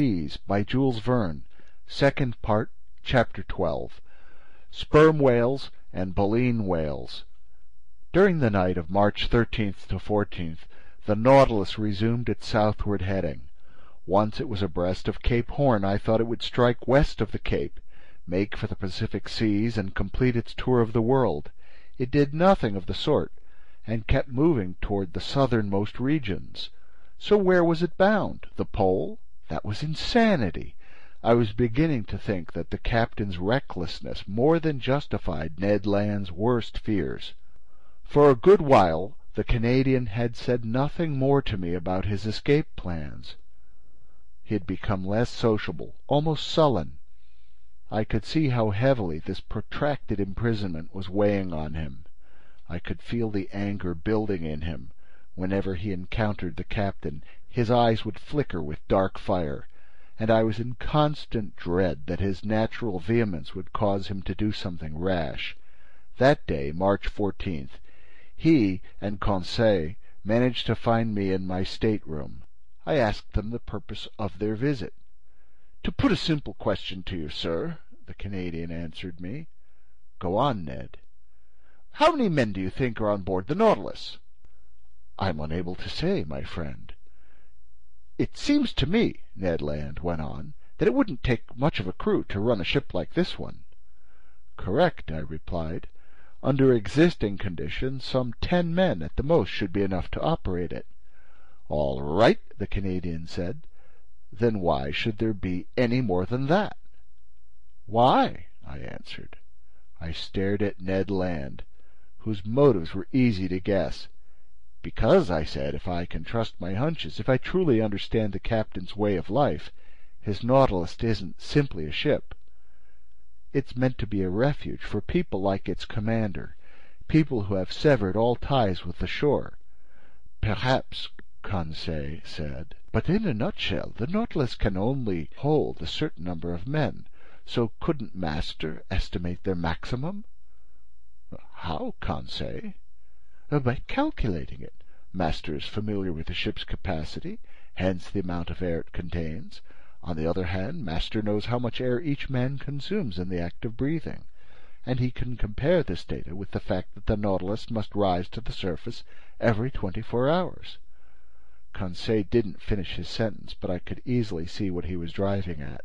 Seas by Jules Verne. Second Part, Chapter 12. Sperm Whales and Baleen Whales. During the night of March 13th to 14th, the Nautilus resumed its southward heading. Once it was abreast of Cape Horn, I thought it would strike west of the Cape, make for the Pacific seas, and complete its tour of the world. It did nothing of the sort, and kept moving toward the southernmost regions. So where was it bound? The Pole? That was insanity. I was beginning to think that the captain's recklessness more than justified Ned Land's worst fears. For a good while the Canadian had said nothing more to me about his escape plans. He had become less sociable, almost sullen. I could see how heavily this protracted imprisonment was weighing on him. I could feel the anger building in him. Whenever he encountered the captain, his eyes would flicker with dark fire, and I was in constant dread that his natural vehemence would cause him to do something rash. That day, March 14th, he and Conseil managed to find me in my stateroom. I asked them the purpose of their visit. "To put a simple question to you, sir," the Canadian answered me. "Go on, Ned." "How many men do you think are on board the Nautilus?" "I'm unable to say, my friend." "It seems to me," Ned Land went on, "that it wouldn't take much of a crew to run a ship like this one." "Correct," I replied. "Under existing conditions, some 10 men at the most should be enough to operate it." "All right," the Canadian said. "Then why should there be any more than that?" "Why?" I answered. I stared at Ned Land, whose motives were easy to guess. "Because," I said, "if I can trust my hunches, if I truly understand the captain's way of life, his Nautilus isn't simply a ship. It's meant to be a refuge for people like its commander, people who have severed all ties with the shore." "Perhaps," Conseil said. "But in a nutshell, the Nautilus can only hold a certain number of men. So couldn't Master estimate their maximum?" "How, Conseil?" "By calculating it. Master is familiar with the ship's capacity, hence the amount of air it contains. On the other hand, Master knows how much air each man consumes in the act of breathing, and he can compare this data with the fact that the Nautilus must rise to the surface every 24 hours. Conseil didn't finish his sentence, but I could easily see what he was driving at.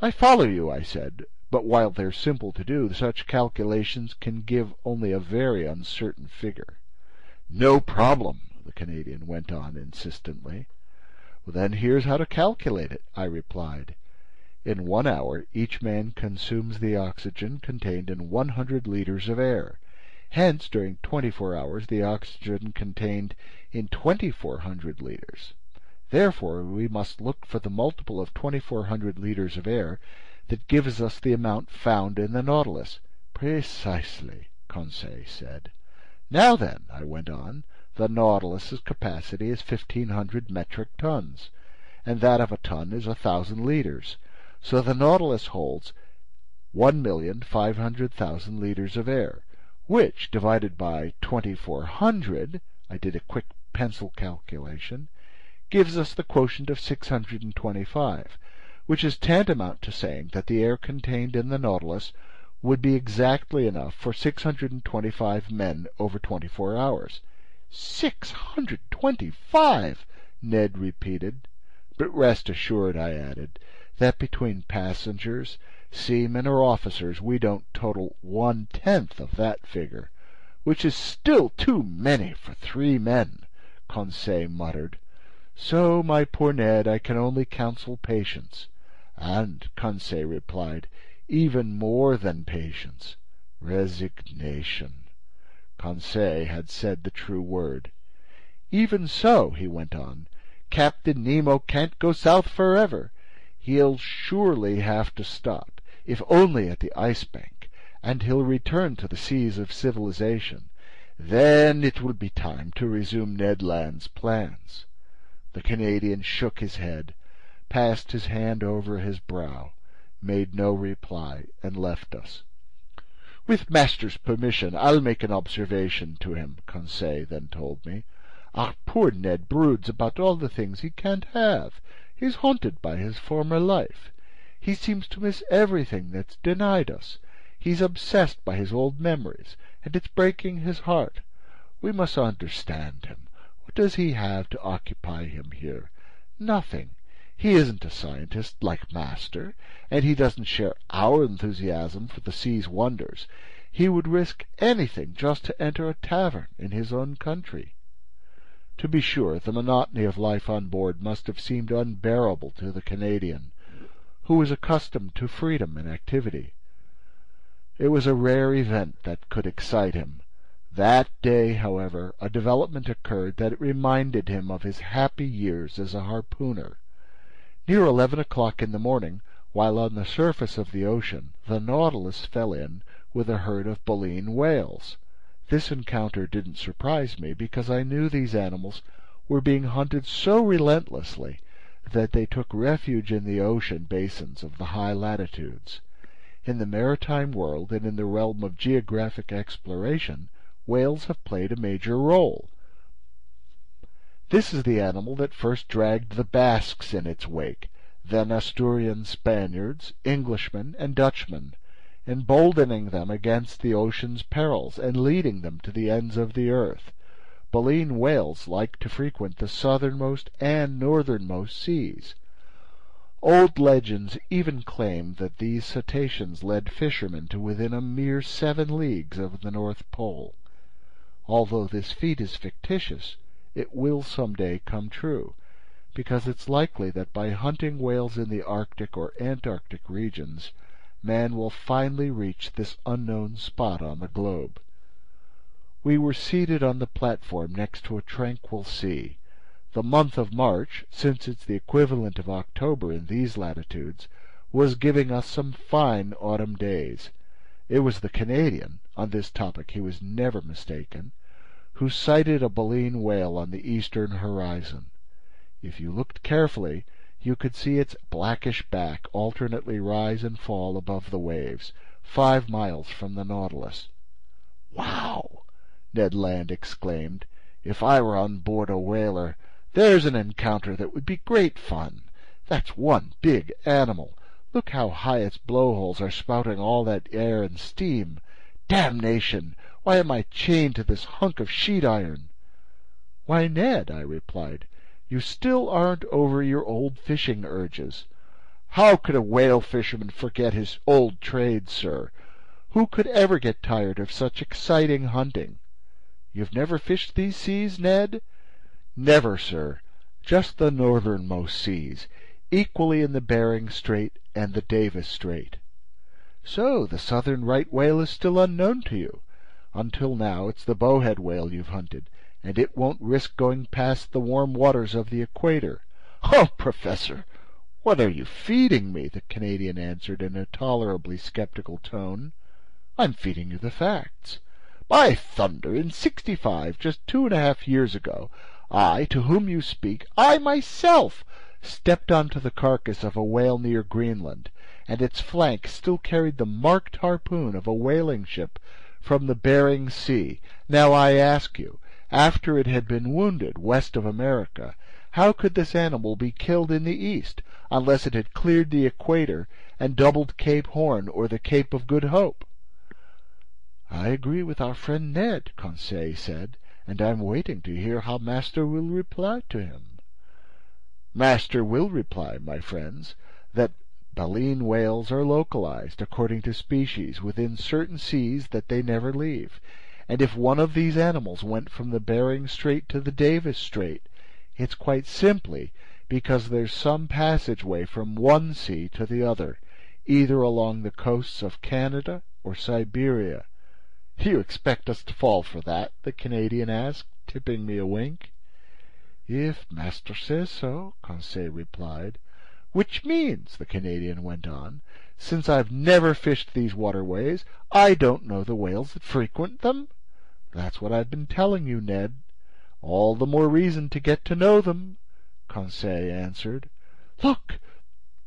"I follow you," I said, "but while they're simple to do, such calculations can give only a very uncertain figure." "No problem," the Canadian went on insistently. "Then here's how to calculate it," I replied. "In 1 hour each man consumes the oxygen contained in 100 liters of air. Hence, during 24 hours, the oxygen contained in 2,400 liters. Therefore, we must look for the multiple of 2,400 liters of air that gives us the amount found in the Nautilus." "Precisely," Conseil said. "Now then," I went on, "the Nautilus's capacity is 1,500 metric tons, and that of a ton is 1,000 liters. So the Nautilus holds 1,500,000 liters of air, which, divided by 2,400, I did a quick pencil calculation, gives us the quotient of 625, which is tantamount to saying that the air contained in the Nautilus would be exactly enough for 625 men over 24 hours. 625! Ned repeated. "But rest assured," I added, "that between passengers, seamen, or officers, we don't total 1/10 of that figure." "Which is still too many for 3 men," Conseil muttered. "So, my poor Ned, I can only counsel patience." "And," Conseil replied, "even more than patience, resignation." Conseil had said the true word. "Even so," he went on, "Captain Nemo can't go south forever. He'll surely have to stop, if only at the Ice Bank, and he'll return to the seas of civilization. Then it will be time to resume Ned Land's plans." The Canadian shook his head, passed his hand over his brow, made no reply, and left us. "With Master's permission, I'll make an observation to him," Conseil then told me. "Our poor Ned broods about all the things he can't have. He's haunted by his former life. He seems to miss everything that's denied us. He's obsessed by his old memories, and it's breaking his heart. We must understand him. What does he have to occupy him here? Nothing. He isn't a scientist like Master, and he doesn't share our enthusiasm for the sea's wonders. He would risk anything just to enter a tavern in his own country." To be sure, the monotony of life on board must have seemed unbearable to the Canadian, who was accustomed to freedom and activity. It was a rare event that could excite him. That day, however, a development occurred that reminded him of his happy years as a harpooner. Near 11 o'clock in the morning, while on the surface of the ocean, the Nautilus fell in with a herd of baleen whales. This encounter didn't surprise me, because I knew these animals were being hunted so relentlessly that they took refuge in the ocean basins of the high latitudes. In the maritime world and in the realm of geographic exploration, whales have played a major role. This is the animal that first dragged the Basques in its wake, then Asturian Spaniards, Englishmen, and Dutchmen, emboldening them against the ocean's perils and leading them to the ends of the earth. Baleen whales like to frequent the southernmost and northernmost seas. Old legends even claim that these cetaceans led fishermen to within a mere 7 leagues of the North Pole. Although this feat is fictitious, it will some day come true, because it's likely that by hunting whales in the Arctic or Antarctic regions, man will finally reach this unknown spot on the globe. We were seated on the platform next to a tranquil sea. The month of March, since it's the equivalent of October in these latitudes, was giving us some fine autumn days. It was the Canadian, on this topic he was never mistaken, who sighted a baleen whale on the eastern horizon. If you looked carefully, you could see its blackish back alternately rise and fall above the waves, 5 miles from the Nautilus. "Wow!" Ned Land exclaimed. "If I were on board a whaler, there's an encounter that would be great fun. That's one big animal. Look how high its blowholes are spouting all that air and steam. Damnation! Why am I chained to this hunk of sheet iron?" "Why, Ned," I replied, "you still aren't over your old fishing urges." "How could a whale fisherman forget his old trade, sir? Who could ever get tired of such exciting hunting?" "You've never fished these seas, Ned?" "Never, sir. Just the northernmost seas, equally in the Bering Strait and the Davis Strait." "So the southern right whale is still unknown to you. Until now it's the bowhead whale you've hunted, and it won't risk going past the warm waters of the equator." "Oh, Professor, what are you feeding me?" the Canadian answered in a tolerably sceptical tone. "I'm feeding you the facts. By thunder, in '65, just 2.5 years ago, I, to whom you speak, I myself, stepped onto the carcass of a whale near Greenland, and its flank still carried the marked harpoon of a whaling ship from the Bering Sea. Now I ask you, after it had been wounded west of America, how could this animal be killed in the east, unless it had cleared the equator and doubled Cape Horn or the Cape of Good Hope?" "I agree with our friend Ned," Conseil said, "and I'm waiting to hear how Master will reply to him." "Master will reply, my friends, that baleen whales are localized, according to species, within certain seas that they never leave, and if one of these animals went from the Bering Strait to the Davis Strait, it's quite simply because there's some passageway from one sea to the other, either along the coasts of Canada or Siberia." "You expect us to fall for that?" the Canadian asked, tipping me a wink. "If Master says so," Conseil replied. "Which means," the Canadian went on, "since I've never fished these waterways, I don't know the whales that frequent them?" "That's what I've been telling you, Ned." "All the more reason to get to know them," Conseil answered. "Look!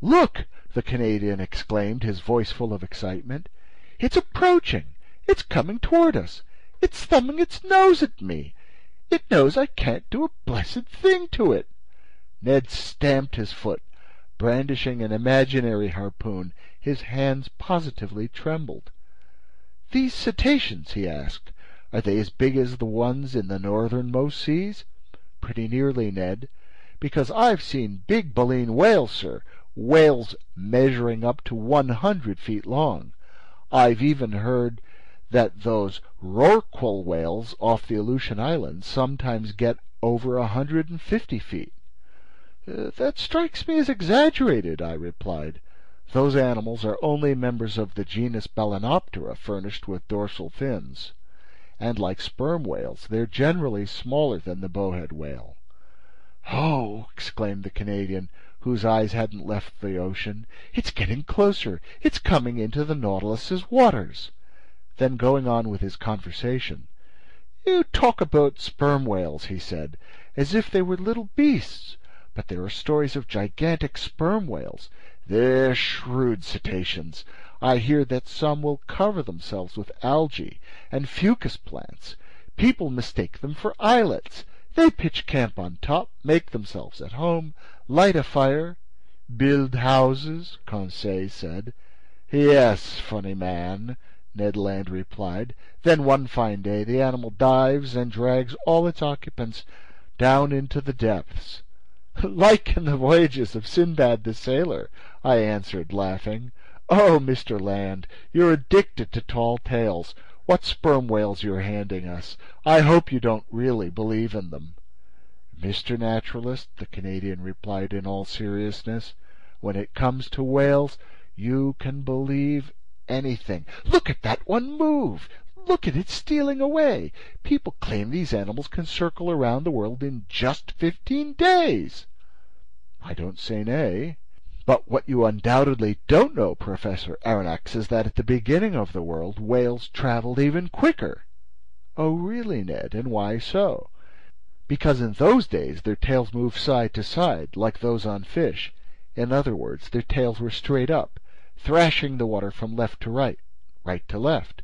Look!" the Canadian exclaimed, his voice full of excitement. "It's approaching! It's coming toward us! It's thumbing its nose at me! It knows I can't do a blessed thing to it!" Ned stamped his foot, Brandishing an imaginary harpoon, his hands positively trembled. "These cetaceans," he asked, "are they as big as the ones in the northernmost seas?" "Pretty nearly, Ned, because I've seen big baleen whales, sir, whales measuring up to 100 feet long. I've even heard that those rorqual whales off the Aleutian Islands sometimes get over 150 feet. "That strikes me as exaggerated," I replied. "Those animals are only members of the genus Balænoptera furnished with dorsal fins. And like sperm whales, they're generally smaller than the bowhead whale." "Oh!" exclaimed the Canadian, whose eyes hadn't left the ocean. "It's getting closer. It's coming into the Nautilus's waters." Then, going on with his conversation, "You talk about sperm whales," he said, "as if they were little beasts. But there are stories of gigantic sperm whales. They're shrewd cetaceans. I hear that some will cover themselves with algae and fucus plants. People mistake them for islets. They pitch camp on top, make themselves at home, light a fire—" "Build houses," Conseil said. "Yes, funny man," Ned Land replied. "Then one fine day the animal dives and drags all its occupants down into the depths." "Like in the voyages of Sinbad the Sailor," I answered, laughing. "Oh, Mr. Land, you're addicted to tall tales. What sperm whales you're handing us! I hope you don't really believe in them." "Mr. Naturalist," the Canadian replied in all seriousness, "when it comes to whales, you can believe anything. Look at that one move! Look at it stealing away! People claim these animals can circle around the world in just 15 days." "I don't say nay. But what you undoubtedly don't know, Professor Aronnax, is that at the beginning of the world whales traveled even quicker." "Oh, really, Ned? And why so?" "Because in those days their tails moved side to side, like those on fish. In other words, their tails were straight up, thrashing the water from left to right, right to left.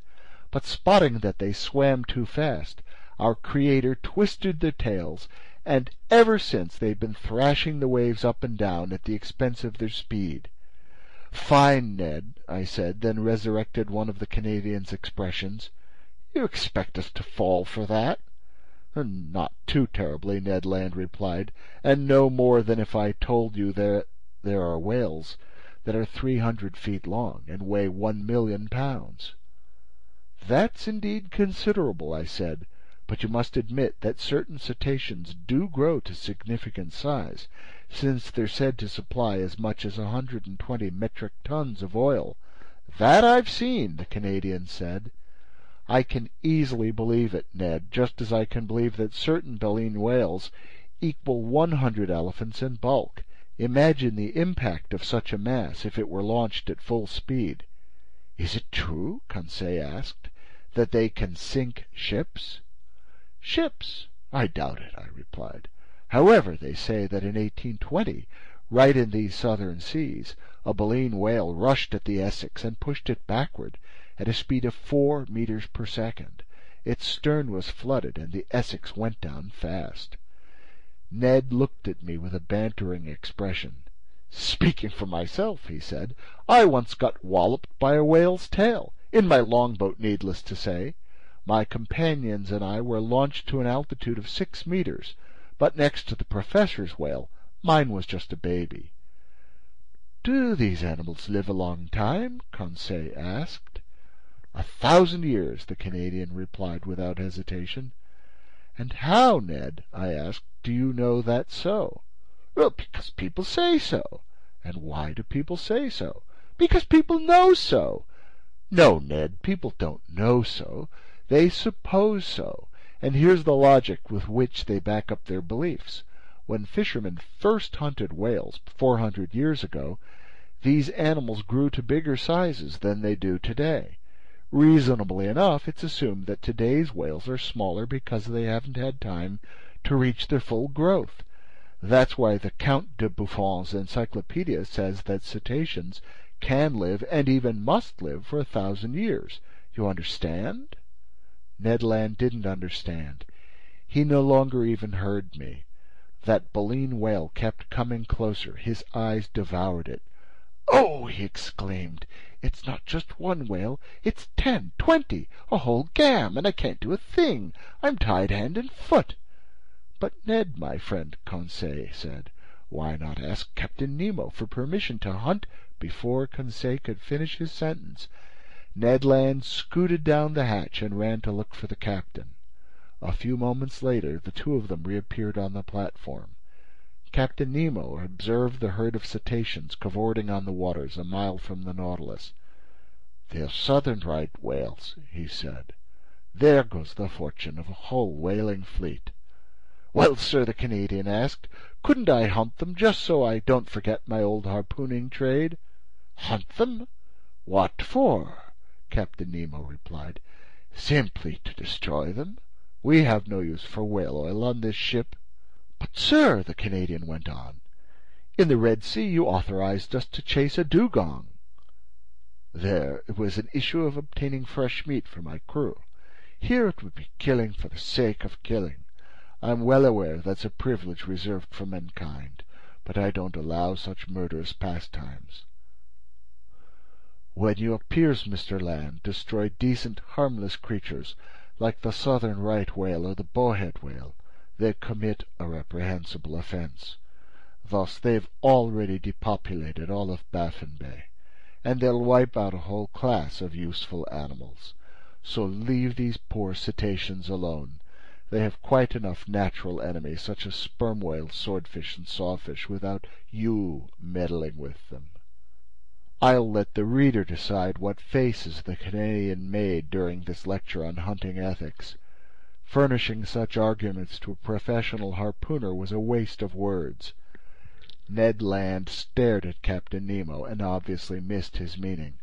But spotting that they swam too fast, our Creator twisted their tails, and ever since they've been thrashing the waves up and down at the expense of their speed." "Fine, Ned," I said, then resurrected one of the Canadian's expressions. "You expect us to fall for that?" "Not too terribly," Ned Land replied, "and no more than if I told you there are whales that are 300 feet long and weigh 1,000,000 pounds." "That's indeed considerable," I said, "but you must admit that certain cetaceans do grow to significant size, since they're said to supply as much as 120 metric tons of oil." "That I've seen," the Canadian said. "I can easily believe it, Ned, just as I can believe that certain baleen whales equal 100 elephants in bulk. Imagine the impact of such a mass if it were launched at full speed." "Is it true," Conseil asked, "that they can sink ships?" "Ships? I doubt it," I replied. "However, they say that in 1820, right in these southern seas, a baleen whale rushed at the Essex and pushed it backward at a speed of 4 meters per second. Its stern was flooded, and the Essex went down fast." Ned looked at me with a bantering expression. "Speaking for myself," he said, "I once got walloped by a whale's tail, in my longboat, needless to say. My companions and I were launched to an altitude of 6 meters, but next to the professor's whale, mine was just a baby." "Do these animals live a long time?" Conseil asked. 1,000 years, the Canadian replied without hesitation. "And how, Ned," I asked, "do you know that's so?" "Well, because people say so." "And why do people say so?" "Because people know so." "No, Ned, people don't know so. They suppose so. And here's the logic with which they back up their beliefs. When fishermen first hunted whales 400 years ago, these animals grew to bigger sizes than they do today. Reasonably enough, it's assumed that today's whales are smaller because they haven't had time to reach their full growth. That's why the Count de Buffon's encyclopedia says that cetaceans can live, and even must live, for 1,000 years. You understand?" Ned Land didn't understand. He no longer even heard me. That baleen whale kept coming closer. His eyes devoured it. "Oh!" he exclaimed. "It's not just one whale. It's 10, 20, a whole gam, and I can't do a thing. I'm tied hand and foot." "But Ned, my friend," Conseil said. "Why not ask Captain Nemo for permission to hunt—" Before Conseil could finish his sentence, Ned Land scooted down the hatch and ran to look for the captain. A few moments later, the two of them reappeared on the platform. Captain Nemo observed the herd of cetaceans cavorting on the waters a mile from the Nautilus. "They're southern right whales," he said. "There goes the fortune of a whole whaling fleet." "Well, sir," the Canadian asked, "couldn't I hunt them, just so I don't forget my old harpooning trade?" "Hunt them? What for?" Captain Nemo replied. "Simply to destroy them. We have no use for whale oil on this ship." "But, sir," the Canadian went on, "in the Red Sea you authorized us to chase a dugong." "There it was an issue of obtaining fresh meat for my crew. Here it would be killing for the sake of killing. I'm well aware that's a privilege reserved for mankind, but I don't allow such murderous pastimes." "When your peers, Mr. Land, destroy decent, harmless creatures like the southern right whale or the bowhead whale, they commit a reprehensible offense. Thus they've already depopulated all of Baffin Bay, and they'll wipe out a whole class of useful animals. So leave these poor cetaceans alone. They have quite enough natural enemies, such as sperm whales, swordfish, and sawfish, without you meddling with them." I'll let the reader decide what faces the Canadian made during this lecture on hunting ethics. Furnishing such arguments to a professional harpooner was a waste of words. Ned Land stared at Captain Nemo and obviously missed his meaning.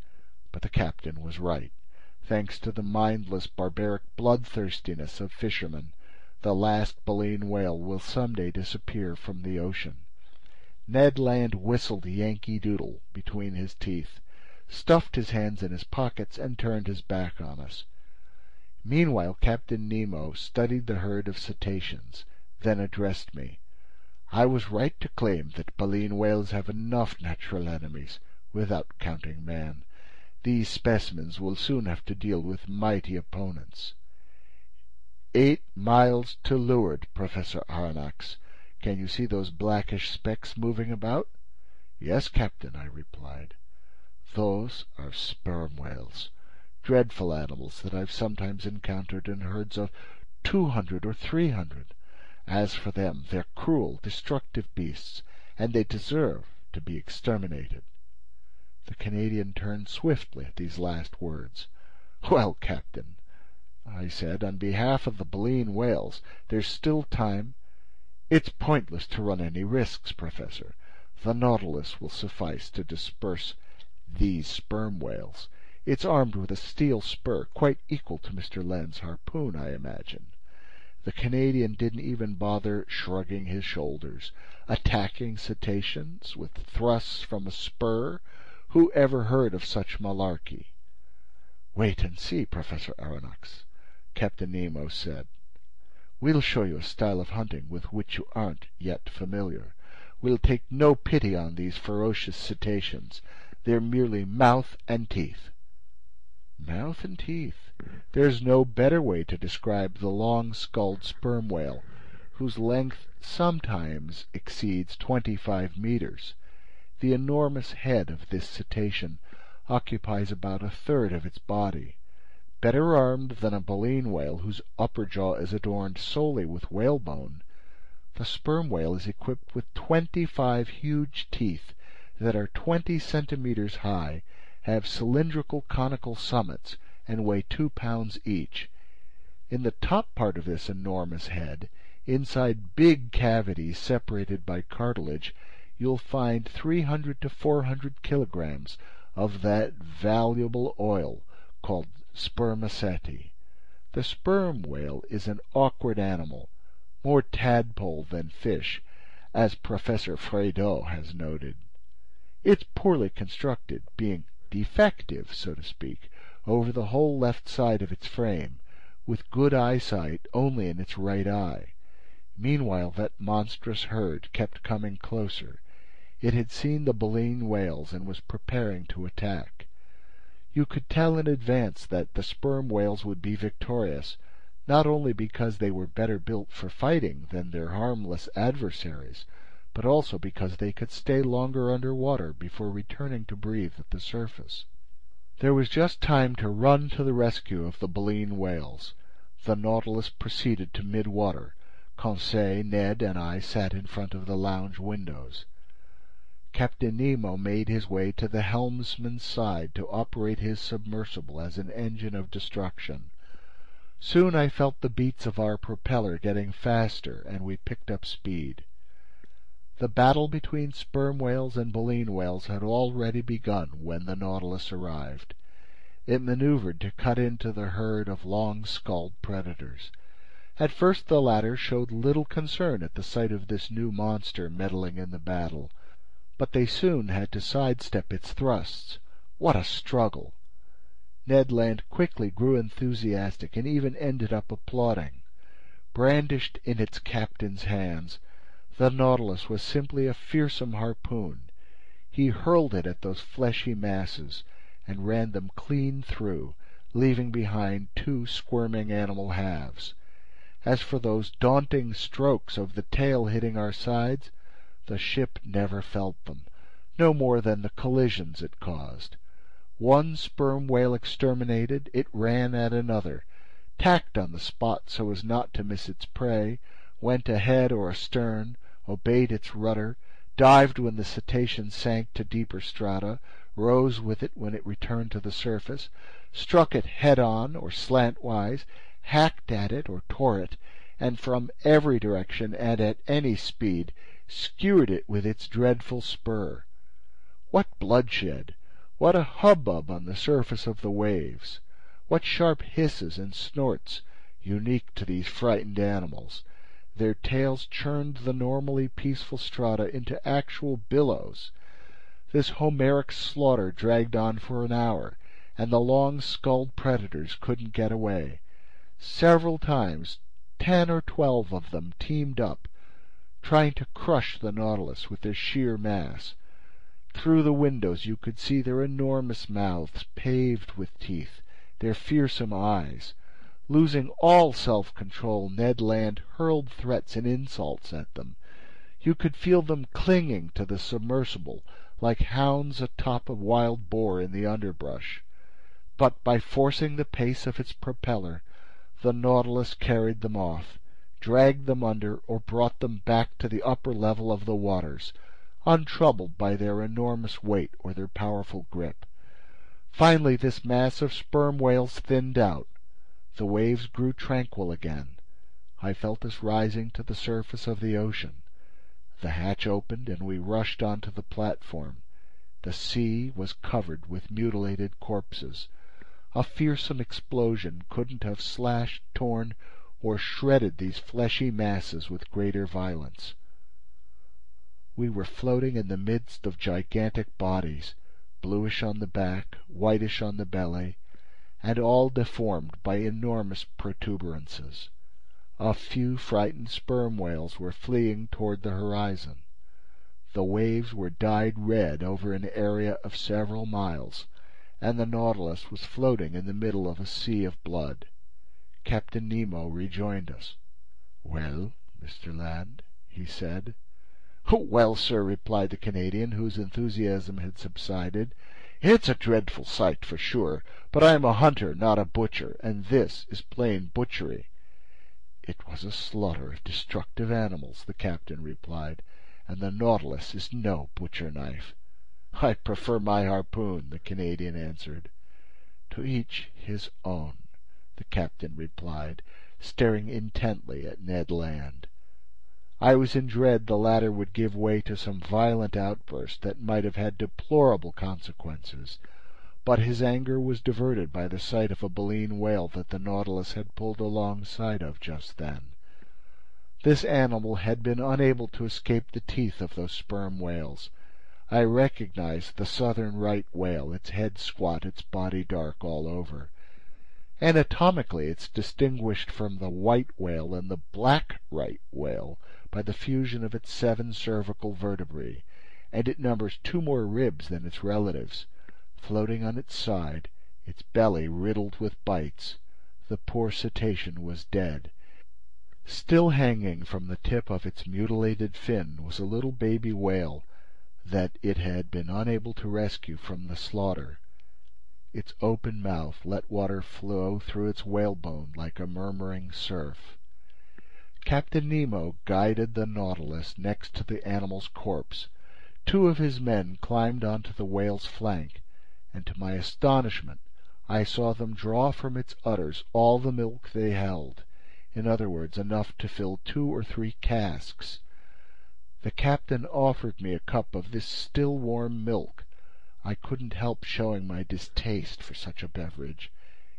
But the captain was right. Thanks to the mindless, barbaric bloodthirstiness of fishermen, the last baleen whale will some day disappear from the ocean. Ned Land whistled Yankee Doodle between his teeth, stuffed his hands in his pockets, and turned his back on us. Meanwhile, Captain Nemo studied the herd of cetaceans, then addressed me. "I was right to claim that baleen whales have enough natural enemies, without counting man. These specimens will soon have to deal with mighty opponents." 8 miles to leeward, Professor Aronnax. Can you see those blackish specks moving about?" "Yes, Captain," I replied. "Those are sperm whales, dreadful animals that I've sometimes encountered in herds of 200 or 300. As for them, they're cruel, destructive beasts, and they deserve to be exterminated." The Canadian turned swiftly at these last words. "Well, Captain," I said, "on behalf of the baleen whales, there's still time—" "It's pointless to run any risks, Professor. The Nautilus will suffice to disperse these sperm whales. It's armed with a steel spur quite equal to Mr. Land's harpoon, I imagine." The Canadian didn't even bother shrugging his shoulders. Attacking cetaceans with thrusts from a spur? Who ever heard of such malarkey? "Wait and see, Professor Aronnax," Captain Nemo said. "We'll show you a style of hunting with which you aren't yet familiar. We'll take no pity on these ferocious cetaceans. They're merely mouth and teeth." Mouth and teeth. There's no better way to describe the long-skulled sperm whale, whose length sometimes exceeds 25 meters. The enormous head of this cetacean occupies about a third of its body. Better armed than a baleen whale, whose upper jaw is adorned solely with whalebone, the sperm whale is equipped with 25 huge teeth that are 20 centimeters high, have cylindrical conical summits, and weigh 2 pounds each. In the top part of this enormous head, inside big cavities separated by cartilage, you'll find 300 to 400 kilograms of that valuable oil called spermaceti. The sperm whale is an awkward animal, more tadpole than fish, as Professor Fredo has noted. It's poorly constructed, being defective, so to speak, over the whole left side of its frame, with good eyesight only in its right eye. Meanwhile that monstrous herd kept coming closer. It had seen the baleen whales and was preparing to attack. You could tell in advance that the sperm whales would be victorious, not only because they were better built for fighting than their harmless adversaries, but also because they could stay longer under water before returning to breathe at the surface. There was just time to run to the rescue of the baleen whales. The Nautilus proceeded to mid-water. Conseil, Ned, and I sat in front of the lounge windows. Captain Nemo made his way to the helmsman's side to operate his submersible as an engine of destruction. Soon I felt the beats of our propeller getting faster, and we picked up speed. The battle between sperm whales and baleen whales had already begun when the Nautilus arrived. It maneuvered to cut into the herd of long-skulled predators. At first the latter showed little concern at the sight of this new monster meddling in the battle, but they soon had to sidestep its thrusts. What a struggle! Ned Land quickly grew enthusiastic and even ended up applauding. Brandished in its captain's hands, the Nautilus was simply a fearsome harpoon. He hurled it at those fleshy masses and ran them clean through, leaving behind two squirming animal halves. As for those daunting strokes of the tail hitting our sides, the ship never felt them, no more than the collisions it caused. One sperm whale exterminated, it ran at another, tacked on the spot so as not to miss its prey, went ahead or astern, obeyed its rudder, dived when the cetacean sank to deeper strata, rose with it when it returned to the surface, struck it head-on or slantwise, hacked at it or tore it, and from every direction and at any speed skewered it with its dreadful spur. What bloodshed! What a hubbub on the surface of the waves! What sharp hisses and snorts, unique to these frightened animals! Their tails churned the normally peaceful strata into actual billows. This Homeric slaughter dragged on for an hour, and the long-skulled predators couldn't get away. Several times 10 or 12 of them teamed up, trying to crush the Nautilus with their sheer mass. Through the windows you could see their enormous mouths paved with teeth, their fearsome eyes. Losing all self-control, Ned Land hurled threats and insults at them. You could feel them clinging to the submersible, like hounds atop a wild boar in the underbrush. But by forcing the pace of its propeller, the Nautilus carried them off, dragged them under, or brought them back to the upper level of the waters, untroubled by their enormous weight or their powerful grip. Finally this mass of sperm whales thinned out. The waves grew tranquil again. I felt us rising to the surface of the ocean. The hatch opened, and we rushed onto the platform. The sea was covered with mutilated corpses. A fearsome explosion couldn't have slashed, torn, or shredded these fleshy masses with greater violence. We were floating in the midst of gigantic bodies, bluish on the back, whitish on the belly, and all deformed by enormous protuberances. A few frightened sperm whales were fleeing toward the horizon. The waves were dyed red over an area of several miles, and the Nautilus was floating in the middle of a sea of blood. Captain Nemo rejoined us. "Well, Mr. Land?" he said. "Well, sir," replied the Canadian, whose enthusiasm had subsided, "it's a dreadful sight, for sure, but I am a hunter, not a butcher, and this is plain butchery." "It was a slaughter of destructive animals," the captain replied, "and the Nautilus is no butcher-knife." "I prefer my harpoon," the Canadian answered. "To each his own," the captain replied, staring intently at Ned Land. I was in dread the latter would give way to some violent outburst that might have had deplorable consequences, but his anger was diverted by the sight of a baleen whale that the Nautilus had pulled alongside of just then. This animal had been unable to escape the teeth of those sperm whales. I recognized the southern right whale, its head squat, its body dark all over. Anatomically, it's distinguished from the white whale and the black right whale by the fusion of its 7 cervical vertebrae, and it numbers 2 more ribs than its relatives. Floating on its side, its belly riddled with bites, the poor cetacean was dead. Still hanging from the tip of its mutilated fin was a little baby whale that it had been unable to rescue from the slaughter. Its open mouth let water flow through its whalebone like a murmuring surf. Captain Nemo guided the Nautilus next to the animal's corpse. 2 of his men climbed onto the whale's flank, and to my astonishment I saw them draw from its udders all the milk they held, in other words, enough to fill 2 or 3 casks. The captain offered me a cup of this still warm milk. I couldn't help showing my distaste for such a beverage.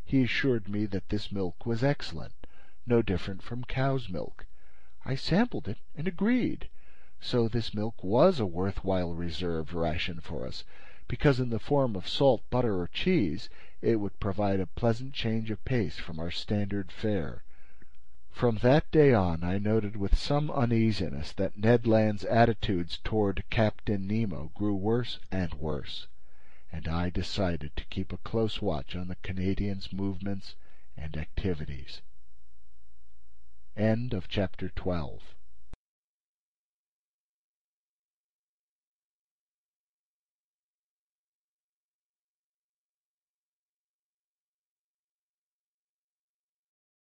He assured me that this milk was excellent, no different from cow's milk. I sampled it and agreed. So this milk was a worthwhile reserve ration for us, because in the form of salt, butter, or cheese, it would provide a pleasant change of pace from our standard fare. From that day on, I noted with some uneasiness that Ned Land's attitudes toward Captain Nemo grew worse and worse, and I decided to keep a close watch on the Canadian's movements and activities. End of chapter 12.